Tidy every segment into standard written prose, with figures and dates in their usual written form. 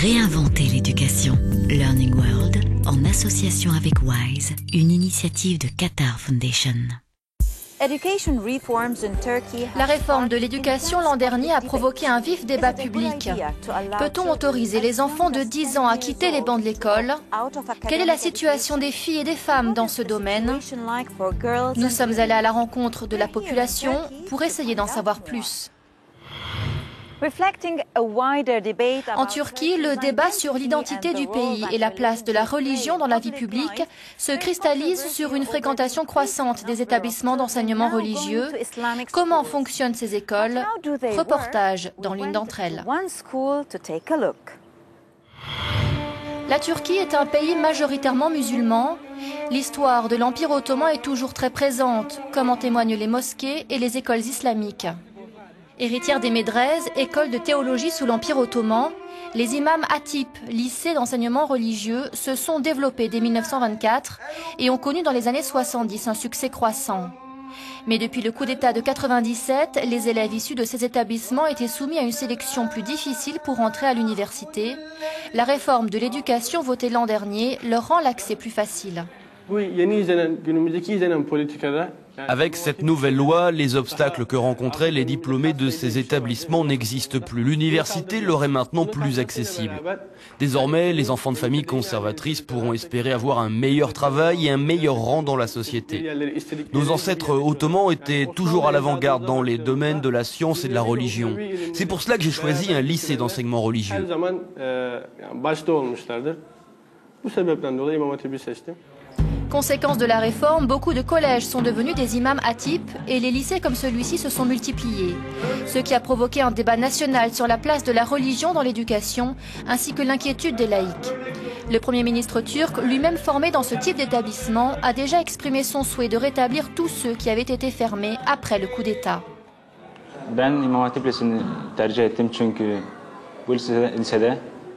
Réinventer l'éducation. Learning World, en association avec WISE, une initiative de Qatar Foundation. La réforme de l'éducation l'an dernier a provoqué un vif débat public. Peut-on autoriser les enfants de 10 ans à quitter les bancs de l'école? Quelle est la situation des filles et des femmes dans ce domaine? Nous sommes allés à la rencontre de la population pour essayer d'en savoir plus. En Turquie, le débat sur l'identité du pays et la place de la religion dans la vie publique se cristallise sur une fréquentation croissante des établissements d'enseignement religieux. Comment fonctionnent ces écoles? Reportage dans l'une d'entre elles. La Turquie est un pays majoritairement musulman. L'histoire de l'Empire ottoman est toujours très présente, comme en témoignent les mosquées et les écoles islamiques. Héritière des Médrèses, école de théologie sous l'Empire ottoman, les imams hatip, lycées d'enseignement religieux, se sont développés dès 1924 et ont connu dans les années 70 un succès croissant. Mais depuis le coup d'État de 1997, les élèves issus de ces établissements étaient soumis à une sélection plus difficile pour entrer à l'université. La réforme de l'éducation votée l'an dernier leur rend l'accès plus facile. Avec cette nouvelle loi, les obstacles que rencontraient les diplômés de ces établissements n'existent plus. L'université leur est maintenant plus accessible. Désormais, les enfants de familles conservatrices pourront espérer avoir un meilleur travail et un meilleur rang dans la société. Nos ancêtres ottomans étaient toujours à l'avant-garde dans les domaines de la science et de la religion. C'est pour cela que j'ai choisi un lycée d'enseignement religieux. Conséquence de la réforme, beaucoup de collèges sont devenus des imams hatip et les lycées comme celui-ci se sont multipliés. Ce qui a provoqué un débat national sur la place de la religion dans l'éducation, ainsi que l'inquiétude des laïcs. Le Premier ministre turc, lui-même formé dans ce type d'établissement, a déjà exprimé son souhait de rétablir tous ceux qui avaient été fermés après le coup d'État.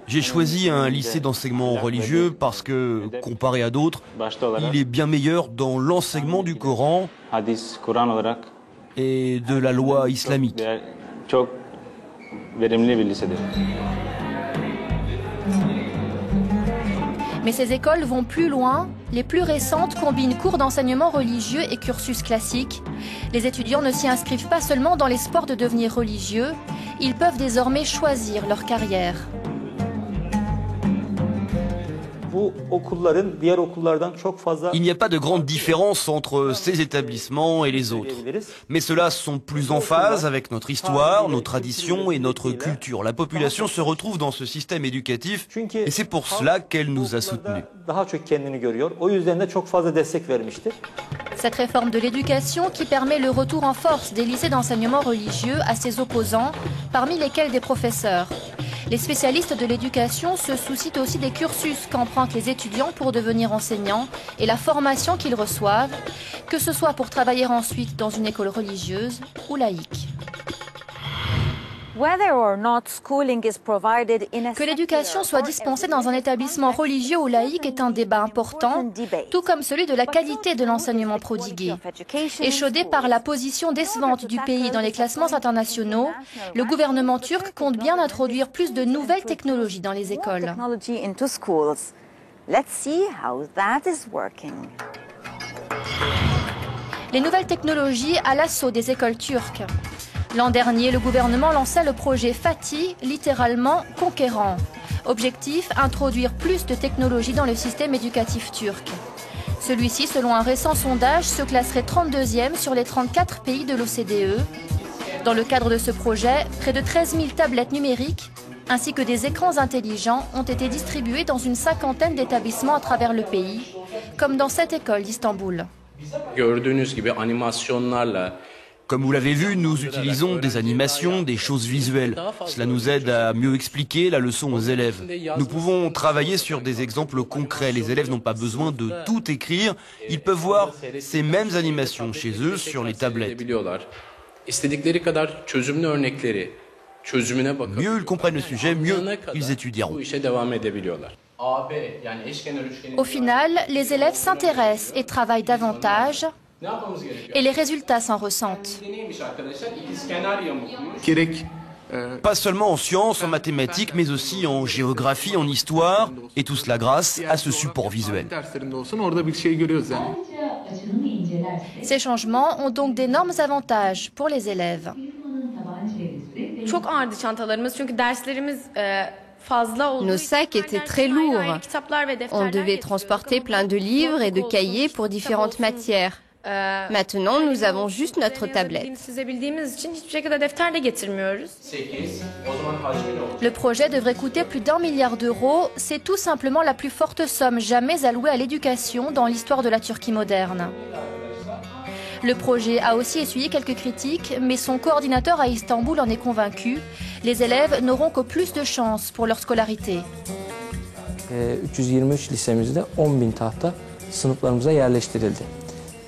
J'ai choisi un lycée d'enseignement religieux parce que, comparé à d'autres, il est bien meilleur dans l'enseignement du Coran et de la loi islamique. Mais ces écoles vont plus loin. Les plus récentes combinent cours d'enseignement religieux et cursus classique. Les étudiants ne s'y inscrivent pas seulement dans l'espoir de devenir religieux, ils peuvent désormais choisir leur carrière. Il n'y a pas de grande différence entre ces établissements et les autres. Mais ceux-là sont plus en phase avec notre histoire, nos traditions et notre culture. La population se retrouve dans ce système éducatif et c'est pour cela qu'elle nous a soutenus. Cette réforme de l'éducation qui permet le retour en force des lycées d'enseignement religieux à ses opposants, parmi lesquels des professeurs. Les spécialistes de l'éducation se soucient aussi des cursus qu'empruntent les étudiants pour devenir enseignants et la formation qu'ils reçoivent, que ce soit pour travailler ensuite dans une école religieuse ou laïque. Que l'éducation soit dispensée dans un établissement religieux ou laïque est un débat important, tout comme celui de la qualité de l'enseignement prodigué. Échaudé par la position décevante du pays dans les classements internationaux, le gouvernement turc compte bien introduire plus de nouvelles technologies dans les écoles. Les nouvelles technologies à l'assaut des écoles turques. L'an dernier, le gouvernement lançait le projet Fatih, littéralement conquérant. Objectif, introduire plus de technologies dans le système éducatif turc. Celui-ci, selon un récent sondage, se classerait 32e sur les 34 pays de l'OCDE. Dans le cadre de ce projet, près de 13 000 tablettes numériques ainsi que des écrans intelligents ont été distribués dans une cinquantaine d'établissements à travers le pays, comme dans cette école d'Istanbul. Comme vous l'avez vu, nous utilisons des animations, des choses visuelles. Cela nous aide à mieux expliquer la leçon aux élèves. Nous pouvons travailler sur des exemples concrets. Les élèves n'ont pas besoin de tout écrire. Ils peuvent voir ces mêmes animations chez eux sur les tablettes. Mieux ils comprennent le sujet, mieux ils étudieront. Au final, les élèves s'intéressent et travaillent davantage. Et les résultats s'en ressentent. Pas seulement en sciences, en mathématiques, mais aussi en géographie, en histoire, et tout cela grâce à ce support visuel. Ces changements ont donc d'énormes avantages pour les élèves. Nos sacs étaient très lourds. On devait transporter plein de livres et de cahiers pour différentes matières. Maintenant, nous avons juste notre tablette. Le projet devrait coûter plus d'1 milliard d'euros. C'est tout simplement la plus forte somme jamais allouée à l'éducation dans l'histoire de la Turquie moderne. Le projet a aussi essuyé quelques critiques, mais son coordinateur à Istanbul en est convaincu. Les élèves n'auront que plus de chance pour leur scolarité. 323 lisemizde 10.000 tahta sınıflarımıza yerleştirildi.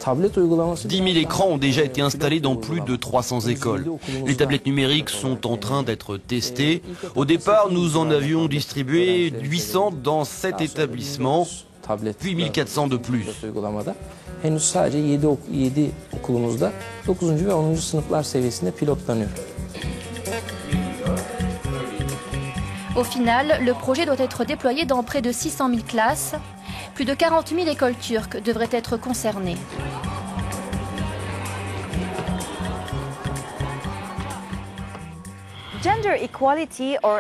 10 000 écrans ont déjà été installés dans plus de 300 écoles. Les tablettes numériques sont en train d'être testées. Au départ, nous en avions distribué 800 dans 7 établissements, puis 1400 de plus. Henüz sadece 7 okulumuzda 9. ve 10. sınıflar seviyesinde pilotlanıyor. Au final, le projet doit être déployé dans près de 600 000 classes. Plus de 40 000 écoles turques devraient être concernées.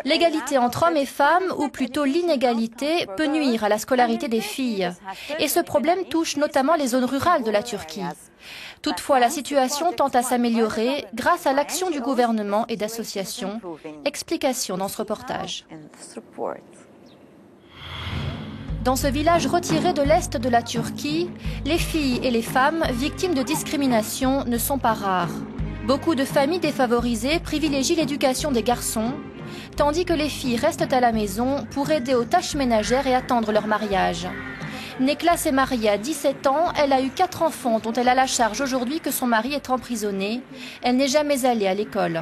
L'égalité entre hommes et femmes, ou plutôt l'inégalité, peut nuire à la scolarité des filles. Et ce problème touche notamment les zones rurales de la Turquie. Toutefois, la situation tend à s'améliorer grâce à l'action du gouvernement et d'associations. Explication dans ce reportage. Dans ce village retiré de l'est de la Turquie, les filles et les femmes victimes de discrimination ne sont pas rares. Beaucoup de familles défavorisées privilégient l'éducation des garçons, tandis que les filles restent à la maison pour aider aux tâches ménagères et attendre leur mariage. Nekla s'est mariée à 17 ans, elle a eu 4 enfants dont elle a la charge aujourd'hui que son mari est emprisonné. Elle n'est jamais allée à l'école.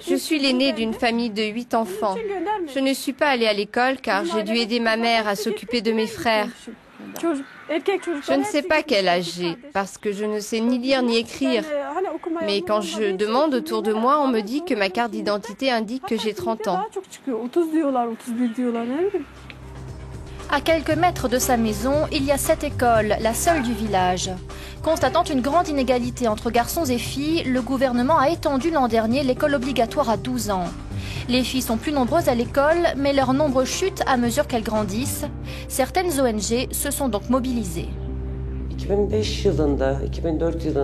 Je suis l'aînée d'une famille de 8 enfants. Je ne suis pas allée à l'école car j'ai dû aider ma mère à s'occuper de mes frères. Je ne sais pas quel âge j'ai parce que je ne sais ni lire ni écrire. Mais quand je demande autour de moi, on me dit que ma carte d'identité indique que j'ai 30 ans. À quelques mètres de sa maison, il y a cette école, la seule du village. Constatant une grande inégalité entre garçons et filles, le gouvernement a étendu l'an dernier l'école obligatoire à 12 ans. Les filles sont plus nombreuses à l'école, mais leur nombre chute à mesure qu'elles grandissent. Certaines ONG se sont donc mobilisées.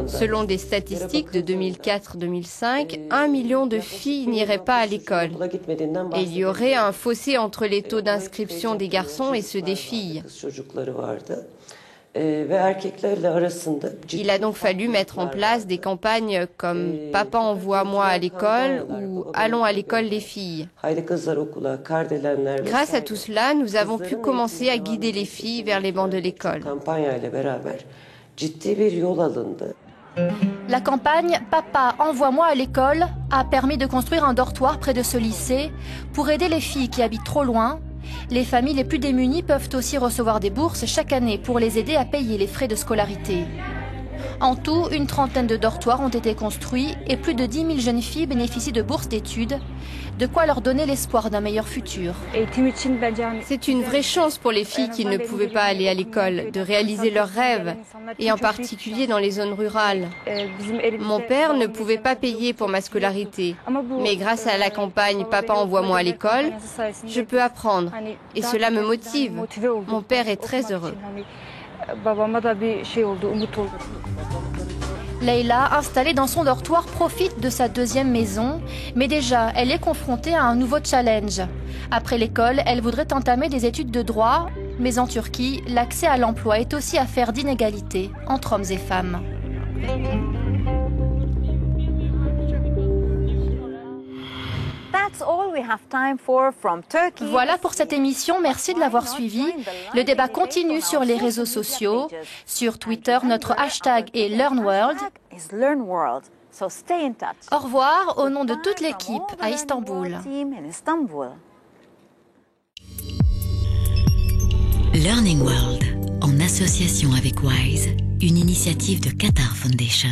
Selon des statistiques de 2004-2005, 1 million de filles n'iraient pas à l'école. Et il y aurait un fossé entre les taux d'inscription des garçons et ceux des filles. Il a donc fallu mettre en place des campagnes comme « Papa envoie-moi à l'école » ou « Allons à l'école les filles ». Grâce à tout cela, nous avons pu commencer à guider les filles vers les bancs de l'école. La campagne « Papa envoie-moi à l'école » a permis de construire un dortoir près de ce lycée pour aider les filles qui habitent trop loin. Les familles les plus démunies peuvent aussi recevoir des bourses chaque année pour les aider à payer les frais de scolarité. En tout, une trentaine de dortoirs ont été construits et plus de 10 000 jeunes filles bénéficient de bourses d'études, de quoi leur donner l'espoir d'un meilleur futur. C'est une vraie chance pour les filles qui ne pouvaient pas aller à l'école, de réaliser leurs rêves, et en particulier dans les zones rurales. Mon père ne pouvait pas payer pour ma scolarité, mais grâce à la campagne « Papa envoie-moi à l'école », je peux apprendre, et cela me motive. Mon père est très heureux. Leïla, installée dans son dortoir, profite de sa deuxième maison, mais déjà, elle est confrontée à un nouveau challenge. Après l'école, elle voudrait entamer des études de droit, mais en Turquie, l'accès à l'emploi est aussi affaire d'inégalité entre hommes et femmes. Voilà pour cette émission, merci de l'avoir suivi. Le débat continue sur les réseaux sociaux. Sur Twitter, notre hashtag est LearnWorld. Au revoir au nom de toute l'équipe à Istanbul. Learning World, en association avec WISE, une initiative de Qatar Foundation.